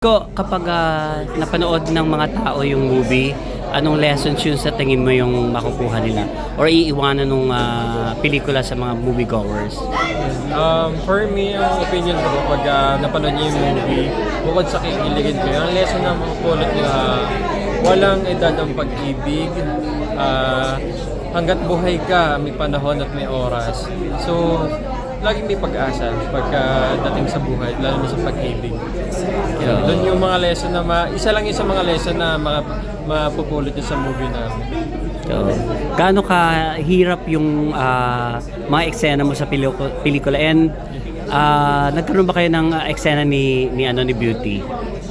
Kapag napanood ng mga tao yung movie, anong lessons yun sa tingin mo yung makukuha nila? Or iiwanan nung pelikula sa mga moviegoers? For me, ang opinion ko kapag napanood niyo yung movie, bukod sa kikiligin kayo, ang lesson na makupulot niyo, walang edad ang pag-ibig, hanggat buhay ka, may panahon at may oras. So, laging may pag-asa pagka dating sa buhay, lalo na sa pag-ibig. Doon yung mga lesson na isa lang yung sa mga lesson na mapupulot yun sa movie namin. Gaano ka hirap yung mga eksena mo sa pelikula? And nagkaroon ba kayo ng eksena ni Beauty?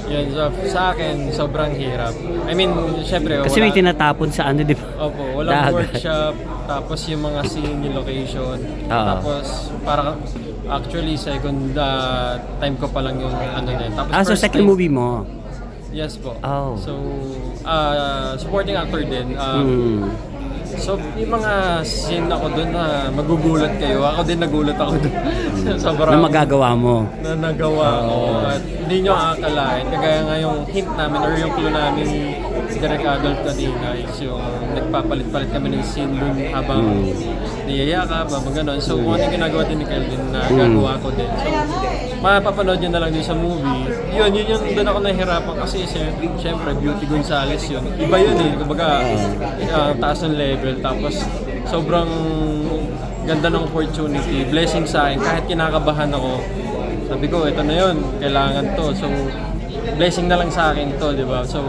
Yun, so, sa akin, sobrang hirap. I mean, syempre, Kasi may tinatapon sa di ba? Opo, walang workshop, tapos yung mga scene, yung location. Tapos, parang actually, second time ko pa lang yung ano na yun. Tapos so second time, movie mo? Yes po. Oh. So, supporting actor din. So, yung mga scene ako doon na magugulat kayo. Ako din nagulat ako doon. Na magagawa mo? Na nagawa ko. At hindi nyo akakalain. Kagaya nga yung hint namin or yung clue namin si Direk Adolf kanina is yung nagpapalit-palit kami ng scene doon habang niyayakap, habang gano'n. So, kung ano yung ginagawa din ni Kelvin na gagawa ko din. So, mapapanood nyo na lang din sa movie. Yun yung doon ako nahihirapan kasi syempre Beauty Gonzales yun. Iba yun eh. Kumbaga, taas ng level. Tapos, sobrang ganda ng opportunity. Blessing sa akin. Kahit kinakabahan ako, sabi ko, ito na yun. Kailangan to. So, blessing na lang sa akin to, di ba? So,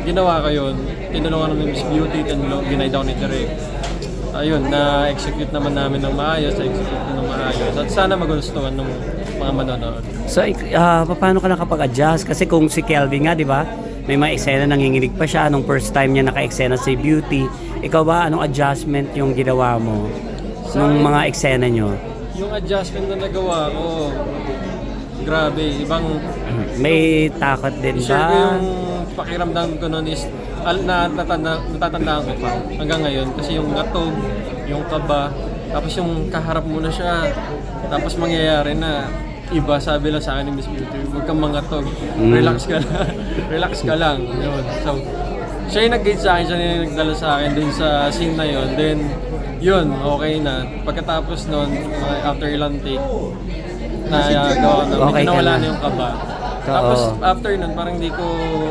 ginawa ko yun. Tinulungan ng Miss Beauty, ginaid ako ni Direk. Ayun, na-execute naman namin ng maayos, na-execute ng maayos. At sana magustuhan ng mga manonood. So, paano ka nakapag-adjust? Kasi kung si Kelvin nga, di ba? May mga eksena nanginginig pa siya nung first time niya naka-eksena si Beauty. Ikaw ba, anong adjustment yung ginawa mo nung mga eksena nyo? Yung adjustment na nagawa ko, grabe, ibang... May takot din ba? Share ko yung pakiramdam ko noon is natatandaan ko pa hanggang ngayon kasi yung ngatog, yung kaba, tapos yung kaharap mo na siya, tapos mangyayari na iba, sabi lang sa akin ni Miss Beauty, huwag kang mangatog, relax ka lang, relax ka lang, yun. So, siya yung nag-guide sa akin, siya yung nagdala sa akin dun sa scene na yun, then yun, okay na. Pagkatapos nun, after ilang take, nawala na yung kaba. Tapos after nun, parang hindi ko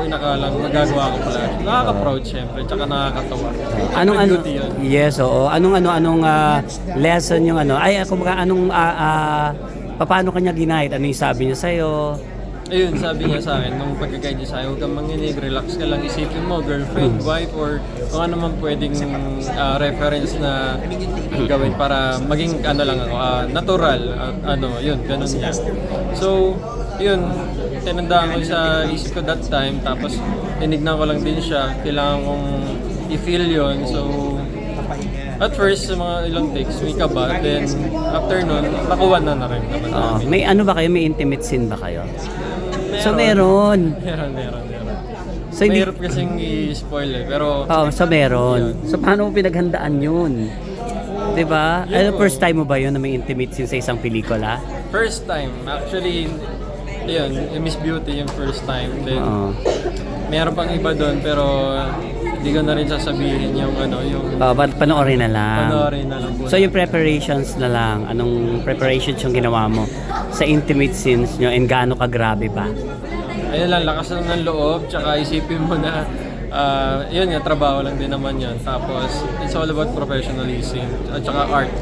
inakalang magagawa ko pala. Nakaka-proud syempre, tsaka nakakatawa. Anong yes, oo. Anong lesson yung paano kanya ginahit? Ano yung sabi niya sa'yo? Ayun, sabi niya sa akin, nung pagkakain niya sa akin, huwag kang manginig, relax ka lang, isipin mo, girlfriend, wife, or kung ano man pwedeng reference na gawin para maging natural, yun, ganun niya. So, yun, tinandaan ko sa isip ko that time, tapos tinignan ko lang din siya, kailangan kong i-feel yun, so at first, sa mga ilang takes, may kaba, then after nun, nakuha na rin naman namin. May ba kayo? May intimate scene ba kayo? So meron. So, hindi... mahirap kasing i-spoil eh, pero... so meron. So paano mo pinaghandaan yun? Diba? First time mo ba yun na may intimate scene sa isang pelikula? First time. Actually, yun, Miss Beauty yung first time. Then, meron pang iba doon, pero hindi ko na rin sasabihin yung panoorin na lang. Panoorin na lang po. So yung preparations na lang, anong preparations yung ginawa mo sa intimate scenes nyo and gaano ka grabe ba? Ayun lang, lakas lang ng loob, tsaka isipin mo na yun nga, trabaho lang din naman yun. Tapos, it's all about professionalism at tsaka art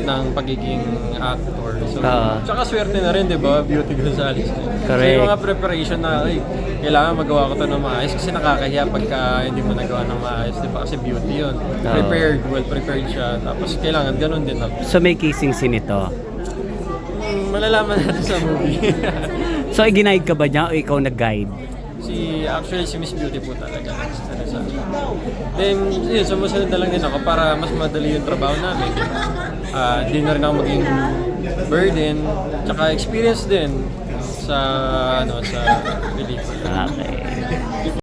ng pagiging actor. So, tsaka swerte na rin, di ba? Beauty Gonzales. Correct. So, yung mga preparation na, kailangan magawa ko to ng maayos kasi nakakahiya pagka hindi mo nagawa ng maayos, di ba? Kasi beauty yun. Prepared, well prepared siya. Tapos, kailangan ganun din. So, may kissing scene ito? Malalaman natin sa movie. So, i-guide ka ba niya o ikaw nag-guide? Actually, si Miss Beauty po talaga. Then, yun, sumusunod na lang din ako para mas madali yung trabaho namin. Di na rin ako maging burden, tsaka experience din sa pelikula. Okay.